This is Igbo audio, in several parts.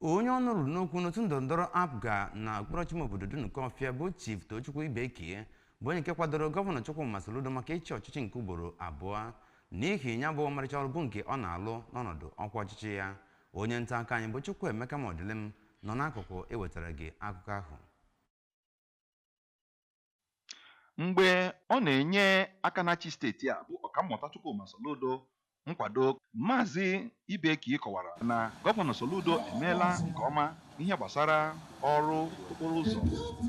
onye ọnụrụ n'okwu n'otu ndọrọndọrọ APGA na okporochi obodo Dunukọfịa bụ Chief Tochukwu Ibekie bụ onye nke kwadoro gọvanọ Chukwuma Soludo maka ịchị ọchịchị nke ugboro abụọ n'ihi ya bụ ọmarịcha ọrụ bụ nke ọ na-alụ n'ọnọdụ ọkwa ọchịchị ya. Onye nta aka anyị bụ Chukwuemeka Modilim nọ n'akụkụ ewetara gị akụkọ ahụ. Mgbe ọ na-enye aka na-achị steeti a bụ ọkammụta Chukwuma Soludo nkwado, Maazị Ibekie kọwara na gọvanọ Soludo emeela nke ọma n'ihe gbasara ọrụ okporo ụzọ,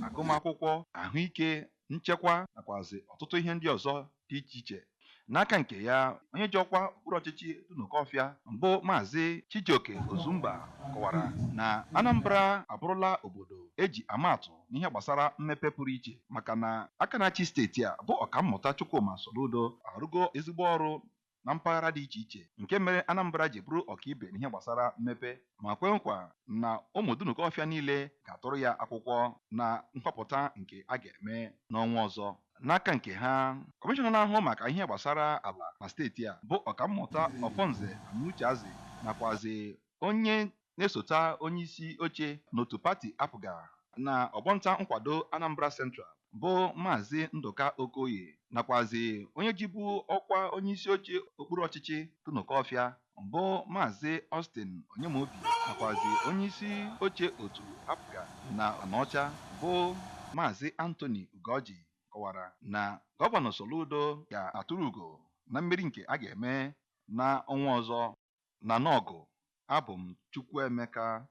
agụmakwụkwọ, ahụike, nchekwa nakwazi ọtụtụ ihe ndị ọzọ dị iche iche. N'aka nke ya, onye ji ọkwa okpuru ọchịchị Dunukọfịa mbụ Maazị Chijioke Ozumba kọwara na Anambra abụrụla obodo eji amaatụ n'ihe gbasara mmepe pụrụ iche, maka na aka na-achị steeti a bụ ọkammụta Chukwuma Soludo arụgo ezigbo ọrụ na mpaghara dị iche iche, nke mere Anambra ji bụrụ ọkaibe n'ihe gbasara mmepe, ma kwe nkwa na ụmụ Dunukọfịa niile ga-atụrụ ya akwụkwọ na nhọpụta nke a ga-eme n'ọnwa ọzọ. N'aka nke ha, kọmishọna na-ahụ maka ihe gbasara ala na steeti a bụ ọkammụta Ofonze Amucheazi nakwazi onye na-esota onye isi oche n'otu pati APGA na ọgbọnta nkwado Anambra Central bụ Maazị Ndụka Okoye nakwazi onye jibu ọkwa onye isi oche okpuru ọchịchị Dunukọfịa mbụ Maazị Austin Onyemobi nakwazi onye isi oche otu APGA na Ọnọcha bụ Maazị Anthony Ugoji kọwara na gọvanọ Soludo ga-atụrụ ugo na mmeri nke a ga-eme na ọnwa ọzọ. Na n'ọgụ, abụ m Chukwuemeka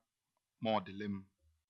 Modilim.